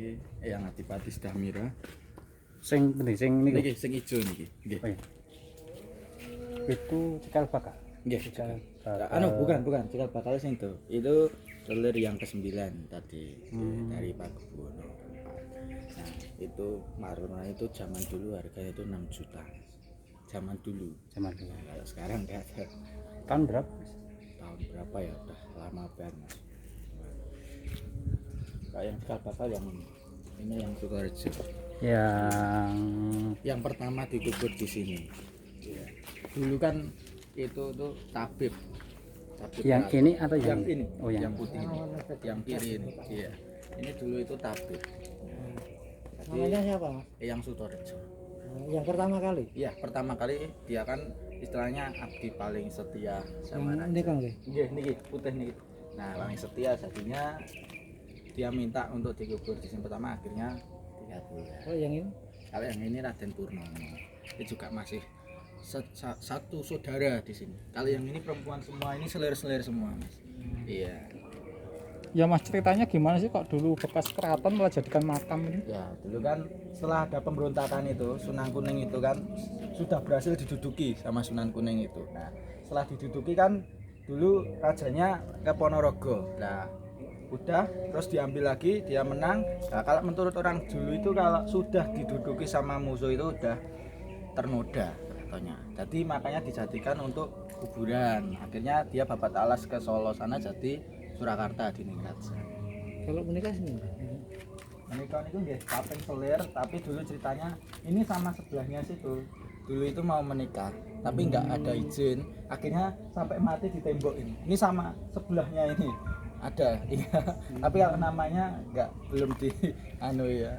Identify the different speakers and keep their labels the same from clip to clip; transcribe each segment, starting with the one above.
Speaker 1: niki yang Adipati Damira.
Speaker 2: Sing penting sing niku.
Speaker 1: Niki sing ijo niki. Nggih.
Speaker 2: Oh, iya. Itu cikal bakal.
Speaker 1: Nggih.
Speaker 2: Cikal
Speaker 1: Bukan cikal bakal sing itu selir yang ke-9 tadi dari Pak Gubernur. Nah, itu maruna itu zaman dulu harganya itu 6 juta. Zaman dulu. Nah, kalau sekarang enggak ada.
Speaker 2: Tahun berapa?
Speaker 1: Tahun berapa ya? Udah lama banget, Mas. Kayak yang cikal bakal yang ini yang Sukoharjo. Yang pertama dikubur di sini. Ya. Dulu kan itu tuh tabib.
Speaker 2: Yang
Speaker 1: Rakyat.
Speaker 2: ini atau yang
Speaker 1: ini?
Speaker 2: Oh,
Speaker 1: yang putih ini. Yang kiri ini. Iya. Ini dulu itu tabib.
Speaker 3: Namanya siapa, Mas?
Speaker 1: Yang Sukoharjo.
Speaker 3: Yang pertama kali?
Speaker 1: Iya, pertama kali dia kan istilahnya abdi paling setia sama raja.
Speaker 3: Ini kan nggih.
Speaker 1: Nggih, niki putih niki. Nah, paling setia jadinya dia minta untuk dikubur di sini pertama, akhirnya 3 bulan.
Speaker 3: Oh, yang ini?
Speaker 1: Kalau yang ini Raden Purnomo. Dia juga masih satu saudara di sini. Kalau yang ini perempuan semua, ini selir-selir semua, Mas. Iya.
Speaker 4: Ya Mas, ceritanya gimana sih kok dulu bekas keraton malah jadikan makam ini?
Speaker 1: Ya, dulu kan setelah ada pemberontakan itu, Sunan Kuning itu kan sudah berhasil diduduki sama Sunan Kuning itu. Nah, setelah diduduki kan dulu rajanya ke Ponorogo. Nah, udah terus diambil lagi, dia menang. Nah, kalau menurut orang dulu itu kalau sudah diduduki sama musuh itu udah ternoda katanya. Jadi makanya dijadikan untuk kuburan. Akhirnya dia babat alas ke Solo sana jadi Surakarta di Ningrat.
Speaker 3: Kalau menikah sini?
Speaker 1: Menikah itu nggih kaping selir, tapi dulu ceritanya ini sama sebelahnya situ. Dulu itu mau menikah, tapi nggak ada izin. Akhirnya sampai mati ditembokin. Ini sama sebelahnya ini ada, iya. Tapi kalau namanya belum di ya.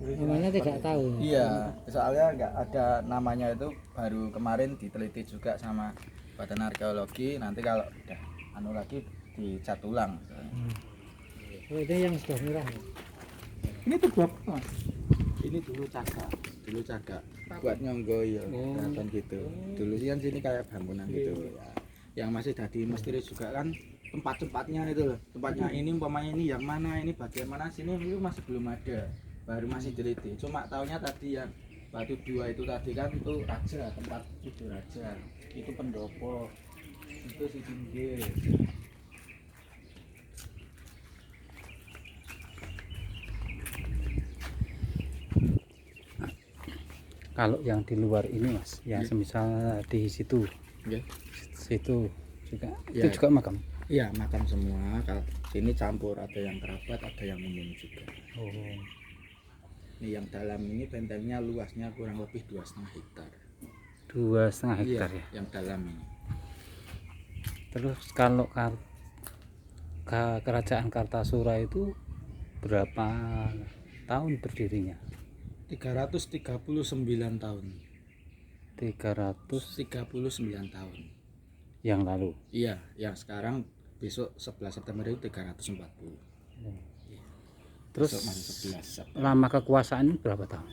Speaker 3: Namanya tidak tahu.
Speaker 1: Iya, soalnya nggak ada namanya itu baru kemarin diteliti juga sama Badan Arkeologi. Nanti kalau udah lagi dicat ulang.
Speaker 3: Oh, ini yang sudah merah.
Speaker 1: Ini tuh berapa, Mas? Ini dulu cagak buat nyonggo ya, kan gitu. Dulu sih kan sini kayak bangunan gitu ya. Yang masih jadi misteri juga kan tempat-tempatnya itu loh. Tempatnya ini umpamanya ini yang mana, ini bagian mana sini itu masih belum ada. Baru masih teliti. Cuma taunya tadi yang batu 2 itu tadi kan itu raja, tempat tidur raja. Itu pendopo. Itu si Jinggir.
Speaker 2: Kalau yang di luar ini Mas, yang semisal di situ. Situ juga itu juga makam.
Speaker 1: Iya, makam semua. Kalau sini campur, ada yang kerabat, ada yang umum juga.
Speaker 2: Oh.
Speaker 1: Ini yang dalam ini bentengnya luasnya kurang lebih 2,5 hektar.
Speaker 2: 2,5 hektar ya.
Speaker 1: Yang dalam ini.
Speaker 2: Terus kalau kerajaan Kartasura itu berapa tahun berdirinya?
Speaker 1: 339 tahun.
Speaker 2: 339
Speaker 1: tahun.
Speaker 2: Yang lalu.
Speaker 1: Iya, yang sekarang besok 11 September itu 340.
Speaker 2: Terus
Speaker 1: masih 11 September.
Speaker 2: Lama kekuasaan berapa tahun?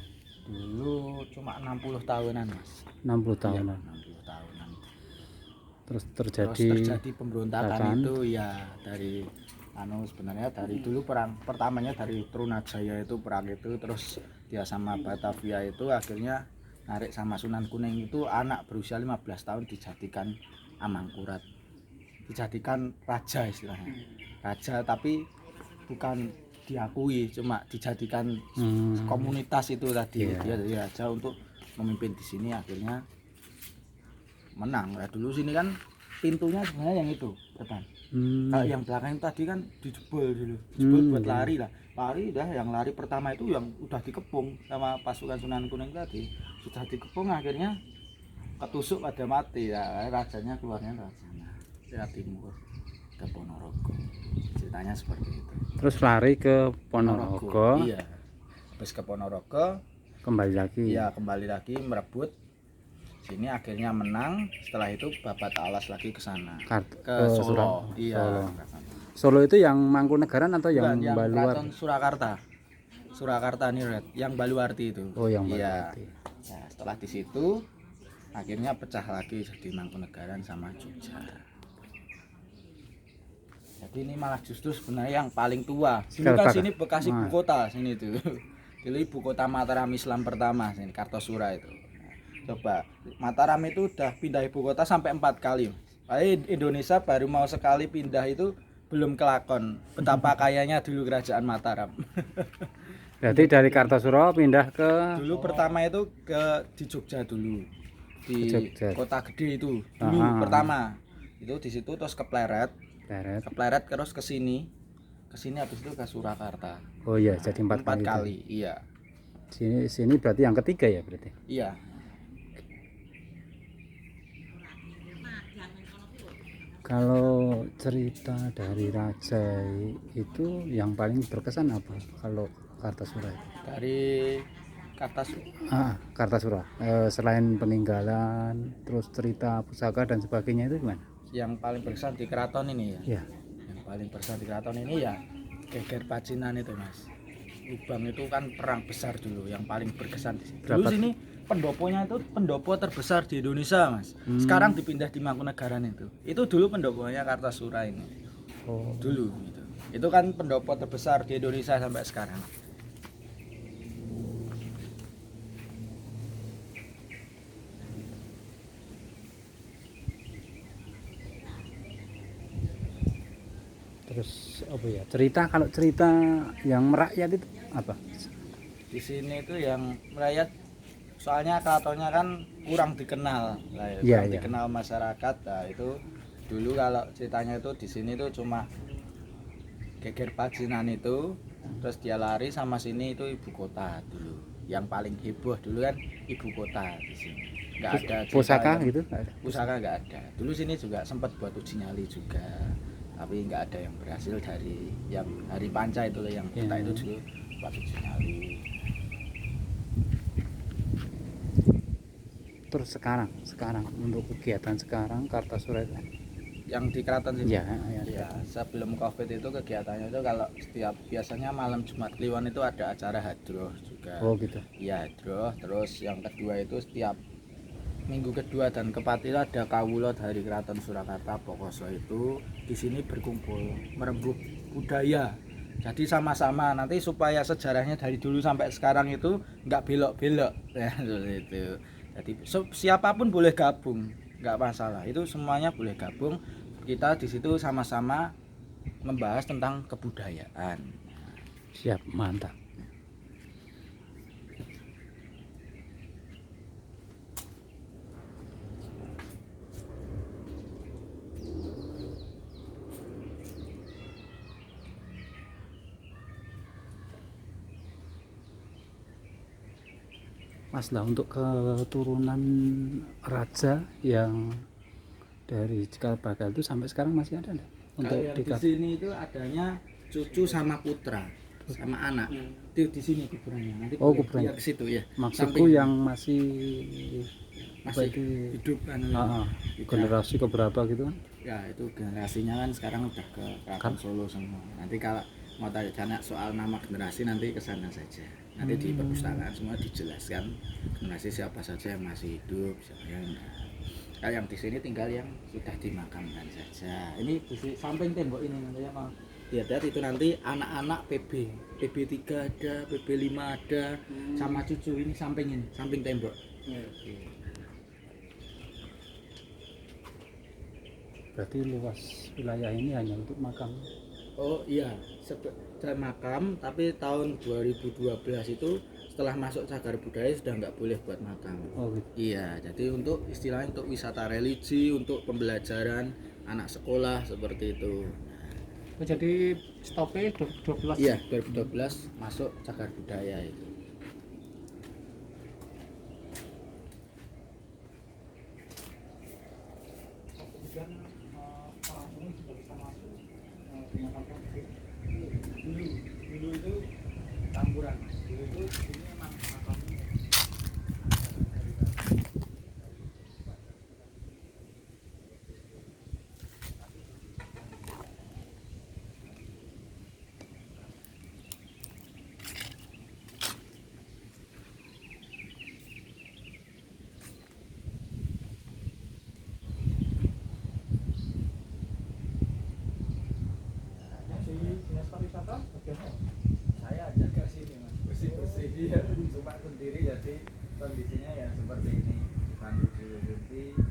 Speaker 1: Dulu cuma 60 tahunan, Mas.
Speaker 2: 60 tahunan.
Speaker 1: Ya, 60 tahunan.
Speaker 2: Terus
Speaker 1: Terus
Speaker 2: terjadi
Speaker 1: pemberontakan itu ya dari sebenarnya dari dulu perang pertamanya dari Trunajaya itu perang itu, terus dia sama Batavia itu akhirnya narik sama Sunan Kuning itu anak berusia 15 tahun dijadikan Amangkurat, dijadikan raja istilahnya, raja tapi bukan diakui, cuma dijadikan komunitas itu tadi. Dia jadi raja untuk memimpin di sini, akhirnya menang. Nah, dulu sini kan pintunya sebenarnya yang itu depan. Kalau yang belakang tadi kan dijebol dulu, buat lari dah. Yang lari pertama itu yang udah dikepung sama pasukan Sunan Kuning tadi, sudah dikepung akhirnya ketusuk pada mati ya. Rajanya keluarnya ke sana, ke timur, ke Ponorogo. Ceritanya seperti itu.
Speaker 2: Terus lari ke Ponorogo.
Speaker 1: Iya. Terus ke Ponorogo,
Speaker 2: kembali lagi.
Speaker 1: Iya, kembali lagi merebut sini, akhirnya menang. Setelah itu babat alas lagi ke sana, ke Solo. Iya.
Speaker 2: Solo itu yang Mangkunegaran atau yang Baluar?
Speaker 1: Keraton Surakarta nih, Red. Yang Baluarti itu.
Speaker 2: Oh, yang Baluarti.
Speaker 1: Nah, setelah di situ akhirnya pecah lagi jadi Mangkunegaran sama Jogja. Jadi ini malah justru sebenarnya yang paling tua. Dulu kan sini bekas ibu kota sini tuh. Dulu ibu kota Mataram Islam pertama sini Kartosura itu. Coba Mataram itu udah pindah ibu kota sampai 4 kali. Indonesia baru mau sekali pindah itu belum kelakon. Betapa kayanya dulu kerajaan Mataram.
Speaker 2: Berarti dari Kartosuro pindah ke
Speaker 1: Dulu pertama itu di Jogja dulu. Di
Speaker 2: Jogja.
Speaker 1: Kota Gede itu dulu pertama. Itu di situ terus ke Pleret. Pleret terus ke sini. Ke sini habis itu ke Surakarta.
Speaker 2: Oh iya, jadi 4
Speaker 1: kali. Iya.
Speaker 2: Sini berarti yang ketiga ya berarti.
Speaker 1: Iya.
Speaker 2: Kalau cerita dari raja itu yang paling berkesan apa kalau Kartasura itu?
Speaker 1: Dari Kartasura.
Speaker 2: Kartasura. Selain peninggalan, terus cerita pusaka dan sebagainya itu gimana?
Speaker 1: Yang paling berkesan di keraton ini ya.
Speaker 2: Iya.
Speaker 1: Yang paling berkesan di keraton ini ya Geger Pacinan itu Mas. Lubang itu kan perang besar dulu yang paling berkesan di sini. Dulu sini pendoponya itu pendopo terbesar di Indonesia Mas. Sekarang dipindah di Mangkunegaran itu. Itu dulu pendoponya Kartasura ini.
Speaker 2: Oh.
Speaker 1: Dulu gitu. Itu kan pendopo terbesar di Indonesia sampai sekarang.
Speaker 2: Terus apa ya? Kalau cerita yang merakyat itu apa?
Speaker 1: Di sini itu yang merayat soalnya keratonnya kan kurang dikenal. Nah, kurang dikenal masyarakat. Nah, itu dulu kalau ceritanya itu di sini itu cuma Geger Pacinan itu, terus dia lari sama sini itu ibu kota dulu. Yang paling heboh dulu kan ibu kota di sini. Enggak ada
Speaker 2: pusaka gitu?
Speaker 1: Pusaka enggak ada. Dulu sini juga sempat buat uji nyali juga. Tapi nggak ada yang berhasil dari yang hari panca itu yang kita itu dulu buat uji nyali.
Speaker 2: Terus sekarang untuk kegiatan sekarang Kartasura itu
Speaker 1: yang di keraton sini
Speaker 2: ya.
Speaker 1: Sebelum Covid itu kegiatannya itu kalau setiap biasanya malam Jumat Kliwon itu ada acara hadroh juga.
Speaker 2: Oh gitu.
Speaker 1: Iya hadroh. Terus yang kedua itu setiap minggu kedua dan keempat itu ada kawula dari Keraton Surakarta Pokoso itu di sini berkumpul merembuk budaya. Jadi sama-sama nanti supaya sejarahnya dari dulu sampai sekarang itu nggak belok-belok ya itu. Jadi siapapun boleh gabung, nggak masalah. Itu semuanya boleh gabung. Kita di situ sama-sama membahas tentang kebudayaan.
Speaker 2: Siap, mantap. Mas lah untuk keturunan raja yang dari Cikal Bakal itu sampai sekarang masih ada enggak? Untuk
Speaker 1: di sini itu adanya cucu sama putra sama anak. Itu di sini kuburannya. Nanti
Speaker 2: kuburannya
Speaker 1: ke situ ya.
Speaker 2: Maksudku yang masih
Speaker 1: hidup kan.
Speaker 2: Generasi keberapa gitu kan?
Speaker 1: Ya itu generasinya kan sekarang udah ke Keraton Solo semua. Nanti kalau mau tanya soal nama generasi nanti ke sana saja. Nanti di perpustakaan semua dijelaskan generasi siapa saja yang masih hidup, siapa yang enggak. Kalau yang di sini tinggal yang sudah dimakamkan saja. Ini di samping tembok ini nanti ya mau lihat itu nanti anak-anak PB3 ada, PB5 ada, sama cucu ini samping tembok.
Speaker 2: Berarti luas wilayah ini hanya untuk makam.
Speaker 1: Oh iya, makam, tapi tahun 2012 itu setelah masuk cagar budaya sudah nggak boleh buat makam.
Speaker 2: Oh gitu.
Speaker 1: Iya, jadi untuk istilahnya untuk wisata religi, untuk pembelajaran anak sekolah seperti itu.
Speaker 4: Oh, jadi stopnya 2012.
Speaker 1: Iya, 2012 masuk cagar budaya itu. Dulu itu campuran. Dulu itu ini memang makamnya. berdiri jadi kondisinya ya seperti ini. Bukan 7 cm